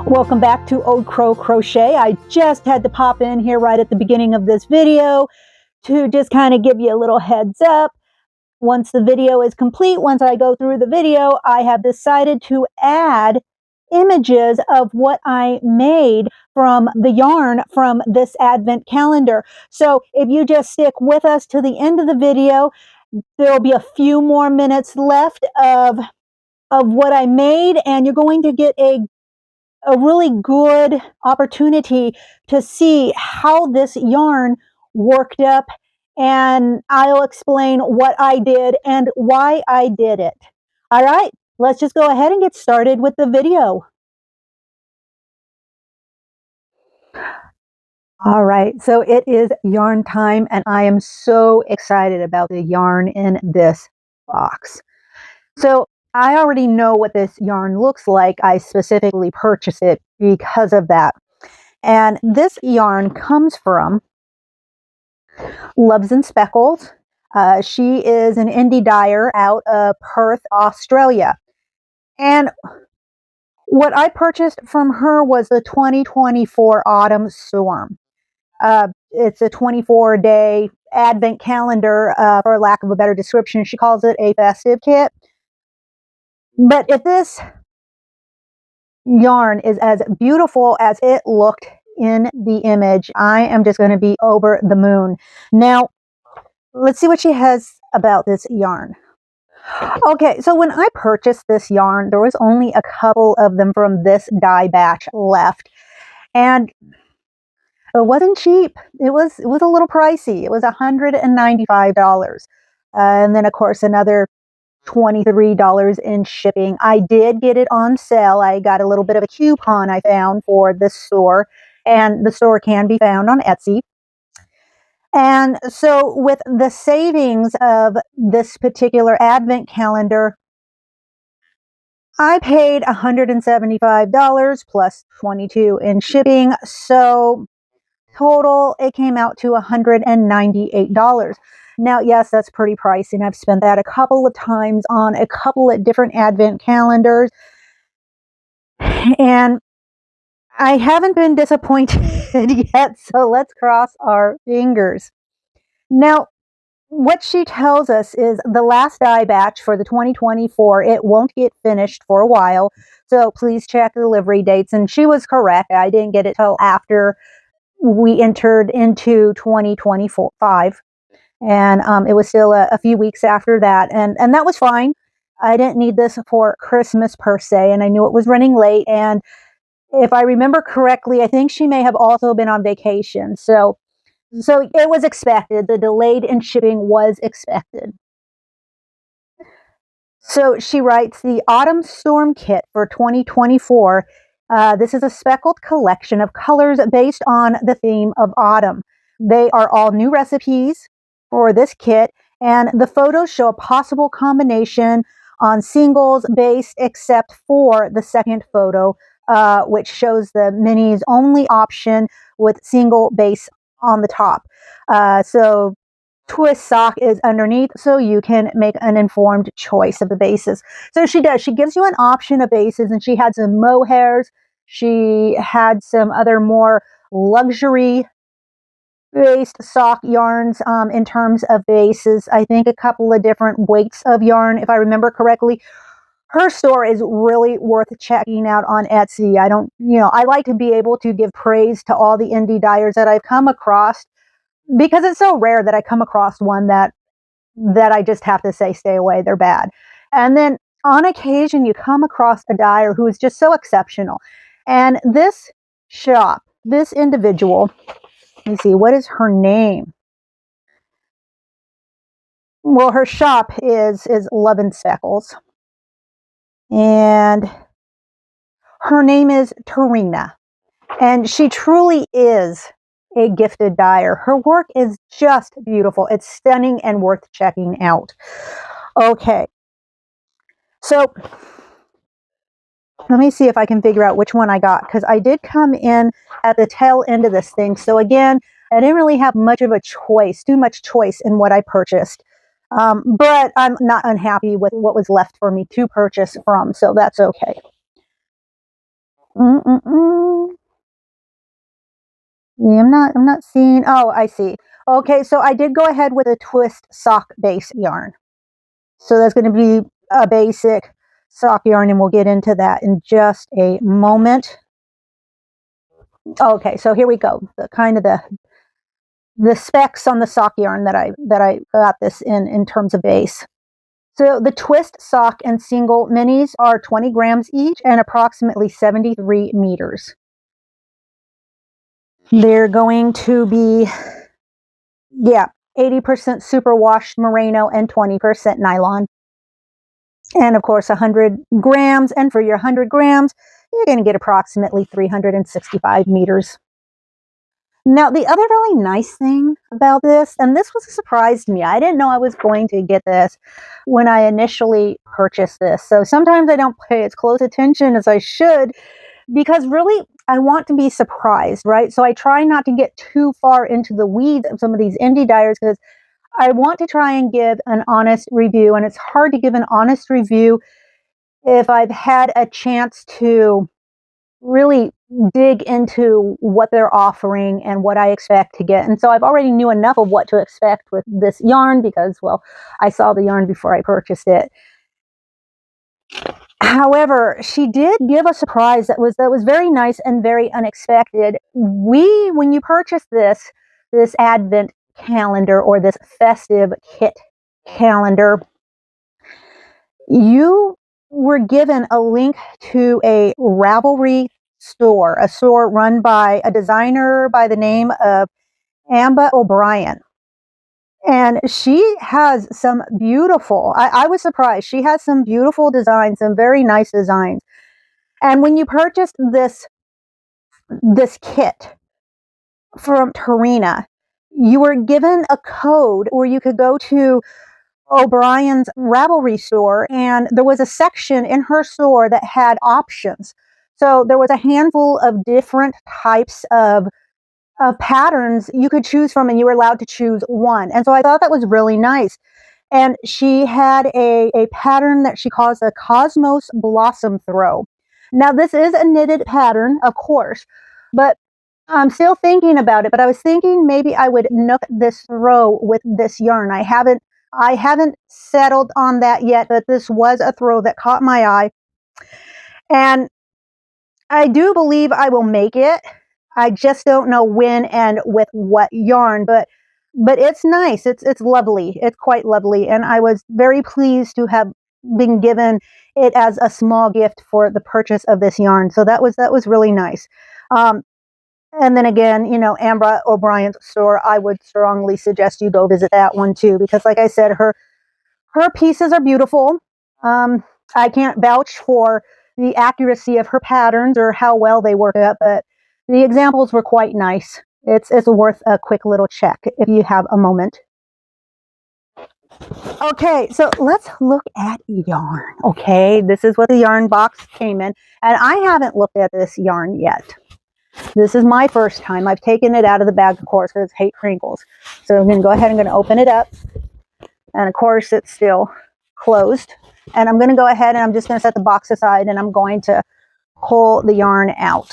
Welcome back to Old Crow Crochet. I just had to pop in here right at the beginning of this video to just kind of give you a little heads up. Once the video is complete, once I go through the video, I have decided to add images of what I made from the yarn from this advent calendar. So if you just stick with us to the end of the video, there'll be a few more minutes left of what I made, and you're going to get a really good opportunity to see how this yarn worked up, and I'll explain what I did and why I did it. All right, let's just go ahead and get started with the video. All right, so it is yarn time, and I am so excited about the yarn in this box. So I already know what this yarn looks like. I specifically purchased it because of that. And this yarn comes from Loves and Speckles. She is an indie dyer out of Perth, Australia. And what I purchased from her was the 2024 Autumn Storm. It's a 24-day advent calendar, for lack of a better description. She calls it a festive kit. But if this yarn is as beautiful as it looked in the image, I am just going to be over the moon. Now, let's see what she has about this yarn. Okay, so when I purchased this yarn, there was only a couple of them from this dye batch left. And it wasn't cheap. It was a little pricey. It was $195. And then, of course, another $23 in shipping. I did get it on sale. I got a little bit of a coupon I found for this store, and the store can be found on Etsy. And so with the savings of this particular advent calendar, I paid $175 plus $22 in shipping. So total, it came out to $198. Now, yes, that's pretty pricey, and I've spent that a couple of times on a couple of different advent calendars, and I haven't been disappointed yet, so let's cross our fingers. Now, what she tells us is the last dye batch for the 2024, it won't get finished for a while, so please check delivery dates, and she was correct. I didn't get it till after we entered into 2025. And it was still a few weeks after that. And that was fine. I didn't need this for Christmas per se, and I knew it was running late. And if I remember correctly, I think she may have also been on vacation. So it was expected. The delayed in shipping was expected. So she writes, the Autumn Storm Kit for 2024. This is a speckled collection of colors based on the theme of autumn. They are all new recipes for this kit, and the photos show a possible combination on singles based, except for the second photo, which shows the minis only option with single base on the top. So twist sock is underneath, so you can make an informed choice of the bases. So she does. She gives you an option of bases, and she had some mohairs. She had some other more luxury based sock yarns in terms of bases. I think a couple of different weights of yarn, if I remember correctly. Her store is really worth checking out on Etsy. I like to be able to give praise to all the indie dyers that I've come across, because it's so rare that I come across one that I just have to say, stay away, they're bad. And then on occasion, you come across a dyer who is just so exceptional. And this shop, this individual, let me see, what is her name? Well, her shop is Love and Speckles. And her name is Tarina. And she truly is a gifted dyer. Her work is just beautiful. It's stunning and worth checking out. Okay. So let me see if I can figure out which one I got, because I did come in at the tail end of this thing. So again, I didn't really have much of a choice, too much choice in what I purchased. But I'm not unhappy with what was left for me to purchase from, so that's okay. Yeah, I'm not seeing. Oh, I see. Okay, so I did go ahead with a twist sock base yarn. So that's going to be a basic sock yarn, and we'll get into that in just a moment. Okay, so here we go. The kind of the specs on the sock yarn that I got this in terms of base. So the twist sock and single minis are 20 grams each and approximately 73 meters. They're going to be, yeah, 80% superwash merino and 20% nylon. And of course, 100 grams. And for your 100 grams, you're going to get approximately 365 meters. Now, the other really nice thing about this, and this was a surprise to me, I didn't know I was going to get this when I initially purchased this. So sometimes I don't pay as close attention as I should because really I want to be surprised, right? So I try not to get too far into the weeds of some of these indie dyers because I want to try and give an honest review. And it's hard to give an honest review if I've had a chance to really dig into what they're offering and what I expect to get. And so I've already knew enough of what to expect with this yarn because, well, I saw the yarn before I purchased it. However, she did give a surprise that was very nice and very unexpected. When you purchase this Advent calendar or this festive kit calendar, you were given a link to a Ravelry store, a store run by a designer by the name of Amba O'Brien. And she has some beautiful, I was surprised, she has some beautiful designs, some very nice designs. And when you purchased this kit from Tarina, you were given a code where you could go to O'Brien's Ravelry store, and there was a section in her store that had options. So there was a handful of different types of patterns you could choose from, and you were allowed to choose one. And so I thought that was really nice. And she had a pattern that she calls a Cosmos Blossom Throw. Now, this is a knitted pattern, of course, but I'm still thinking about it. But I was thinking maybe I would nook this throw with this yarn. I haven't settled on that yet, but this was a throw that caught my eye. And I do believe I will make it. I just don't know when and with what yarn, but it's nice. It's lovely. It's quite lovely, and I was very pleased to have been given it as a small gift for the purchase of this yarn. So that was really nice. And then again, you know, Amba O'Brien's store, I would strongly suggest you go visit that one too, because like I said, her pieces are beautiful. I can't vouch for the accuracy of her patterns or how well they work up, but the examples were quite nice. It's worth a quick little check if you have a moment. Okay, so let's look at yarn. Okay, this is what the yarn box came in, and I haven't looked at this yarn yet. This is my first time. I've taken it out of the bag, of course, because I hate crinkles. So I'm going to go ahead and I'm going to open it up, and of course it's still closed. And I'm going to go ahead and I'm just going to set the box aside, and I'm going to pull the yarn out.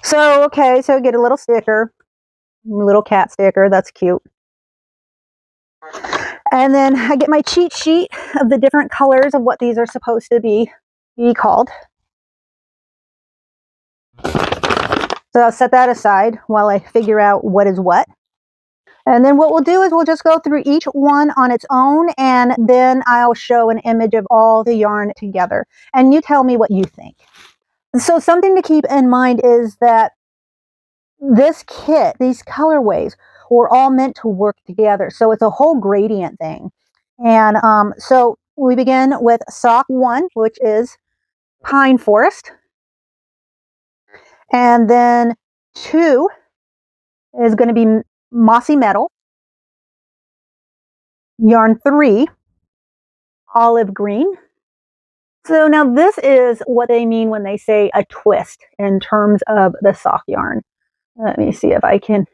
So, okay, so get a little sticker, little cat sticker, that's cute. And then I get my cheat sheet of the different colors of what these are supposed to be called. So I'll set that aside while I figure out what is what. And then what we'll do is we'll just go through each one on its own, and then I'll show an image of all the yarn together. And you tell me what you think. So something to keep in mind is that this kit, these colorways, were all meant to work together. So it's a whole gradient thing. And so we begin with sock 1, which is Pine Forest. And then 2 is going to be Mossy Meadow. Yarn 3, Olive Green. So now this is what they mean when they say a twist in terms of the sock yarn. Let me see if I can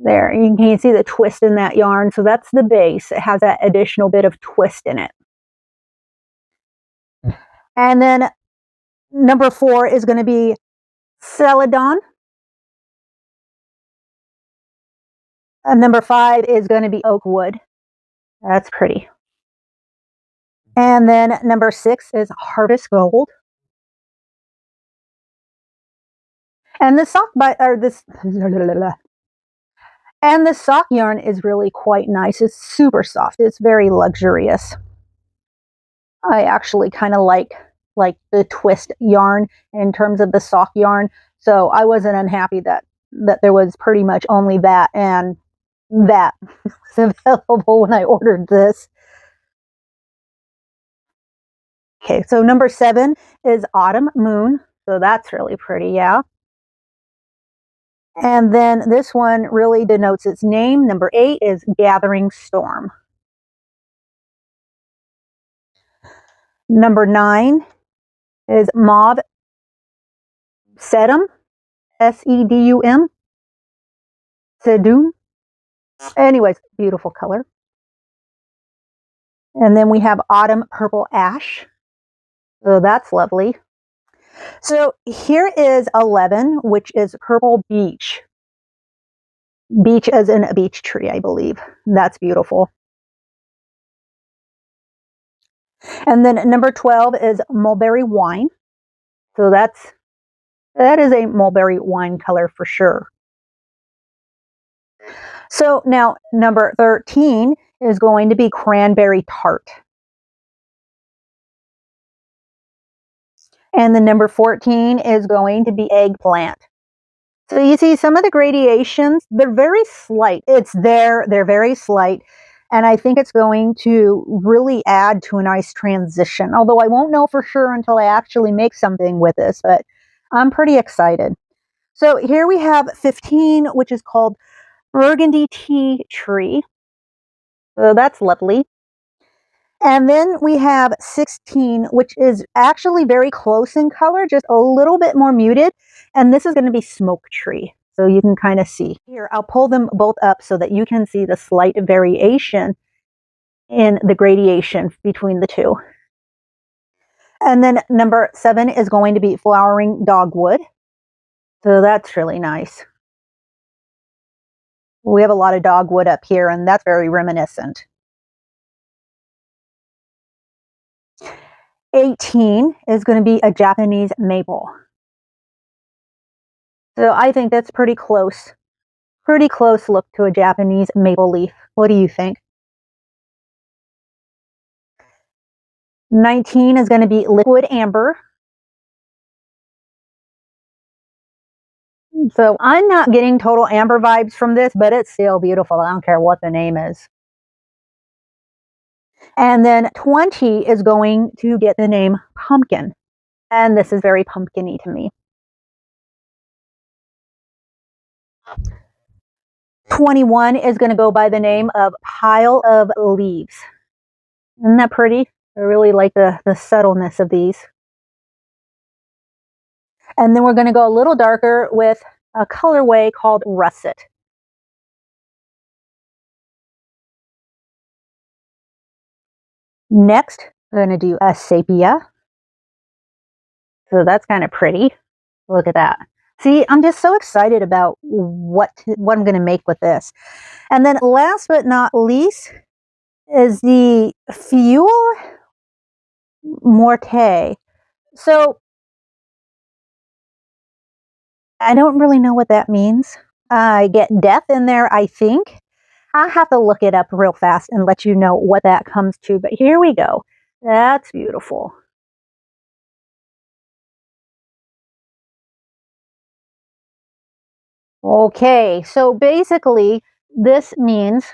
There, you can see the twist in that yarn. So that's the base. It has that additional bit of twist in it. And then number 4 is going to be Celadon. Number 5 is going to be Oak Wood. That's pretty. And then number 6 is Harvest Gold. And the sock and the sock yarn is really quite nice. It's super soft. It's very luxurious. I actually kind of like the twist yarn in terms of the sock yarn. So I wasn't unhappy that there was pretty much only that and that was available when I ordered this. Okay, so number 7 is Autumn Moon. So that's really pretty, yeah. And then this one really denotes its name. Number 8 is Gathering Storm. Number 9 is Mauve Sedum, Sedum, Sedum. Anyways, beautiful color. And then we have Autumn Purple Ash. So that's lovely. So here is 11, which is Purple Beech. Beech as in a beech tree, I believe. That's beautiful. And then number 12 is Mulberry Wine. So that is a mulberry wine color for sure. So now number 13 is going to be Cranberry Tart. And the number 14 is going to be Eggplant. So you see some of the gradations, they're very slight. They're very slight. And I think it's going to really add to a nice transition. Although I won't know for sure until I actually make something with this, but I'm pretty excited. So here we have 15, which is called Burgundy Tea Tree. So that's lovely. And then we have 16, which is actually very close in color, just a little bit more muted. And this is going to be Smoke Tree. So you can kind of see. Here, I'll pull them both up so that you can see the slight variation in the gradation between the two. And then number 7 is going to be Flowering Dogwood. So that's really nice. We have a lot of dogwood up here, and that's very reminiscent. 18 is going to be a Japanese maple. So I think that's pretty close. Pretty close look to a Japanese maple leaf. What do you think? 19 is going to be Liquid Amber. So I'm not getting total amber vibes from this, but it's still beautiful. I don't care what the name is. And then 20 is going to get the name Pumpkin. And this is very pumpkin-y to me. 21 is going to go by the name of Pile of Leaves. Isn't that pretty? I really like the subtleness of these. And then we're going to go a little darker with a colorway called Russet. Next, we're going to do a Sepia. So that's kind of pretty. Look at that. See, I'm just so excited about what I'm going to make with this. And then last but not least is the Fuel Morte. So I don't really know what that means. I get death in there, I think. I'll have to look it up real fast and let you know what that comes to. But here we go. That's beautiful. Okay, so basically this means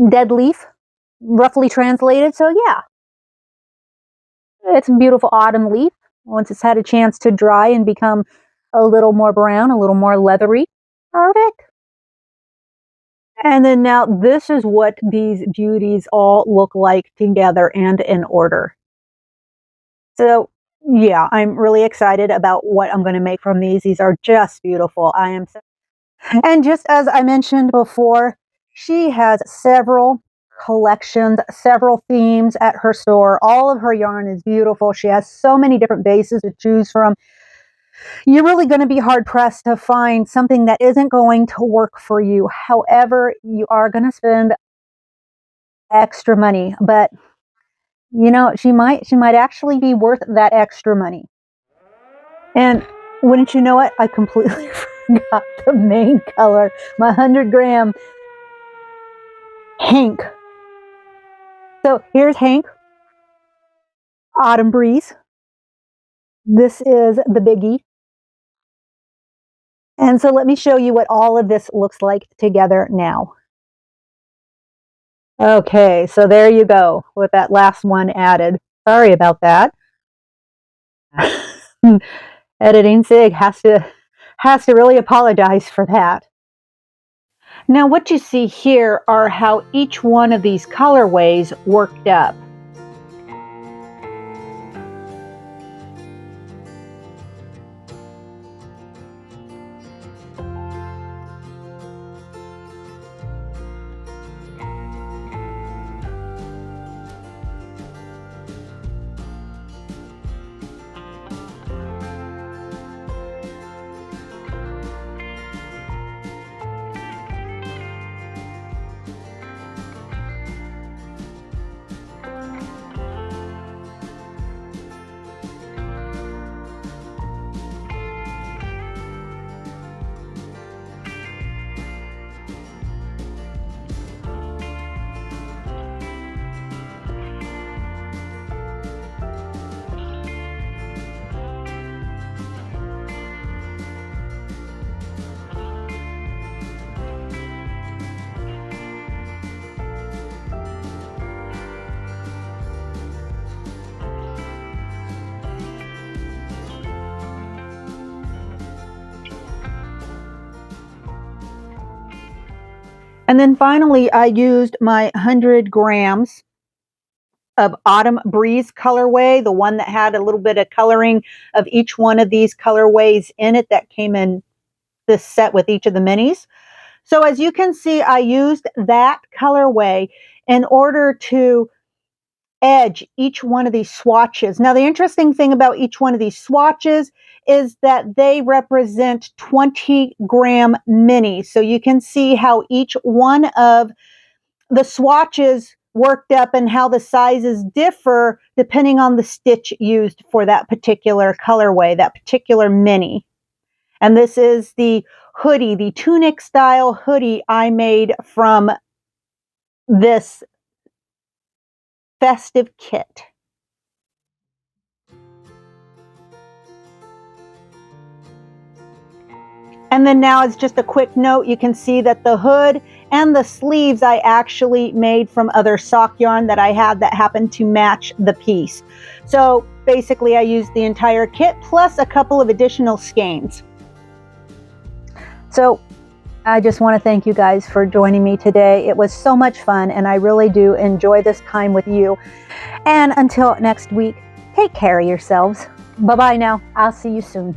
dead leaf, roughly translated. So yeah, it's a beautiful autumn leaf. Once it's had a chance to dry and become a little more brown, a little more leathery. Perfect. And then now this is what these beauties all look like together and in order. So yeah, I'm really excited about what I'm going to make from these. These are just beautiful. I am so And just as I mentioned before, she has several collections, several themes at her store. All of her yarn is beautiful. She has so many different bases to choose from. You're really going to be hard pressed to find something that isn't going to work for you. However, you are going to spend extra money, but you know, she might actually be worth that extra money. And wouldn't you know it, I completely forgot the main color, my 100-gram Hank. So here's Hank, Autumn Breeze. This is the biggie. And so let me show you what all of this looks like together now. Okay, so there you go with that last one added. Sorry about that. Editing Sig has to really apologize for that. Now what you see here are how each one of these colorways worked up. And then finally, I used my 100 grams of Autumn Breeze colorway, the one that had a little bit of coloring of each one of these colorways in it that came in this set with each of the minis. So as you can see, I used that colorway in order to edge each one of these swatches. Now, the interesting thing about each one of these swatches is that they represent 20-gram minis. So you can see how each one of the swatches worked up and how the sizes differ depending on the stitch used for that particular colorway, that particular mini. And this is the hoodie, the tunic style hoodie I made from this festive kit. And then now, as just a quick note, you can see that the hood and the sleeves I actually made from other sock yarn that I had that happened to match the piece. So basically I used the entire kit plus a couple of additional skeins. So I just want to thank you guys for joining me today. It was so much fun and I really do enjoy this time with you. And until next week, take care of yourselves. Bye-bye now. I'll see you soon.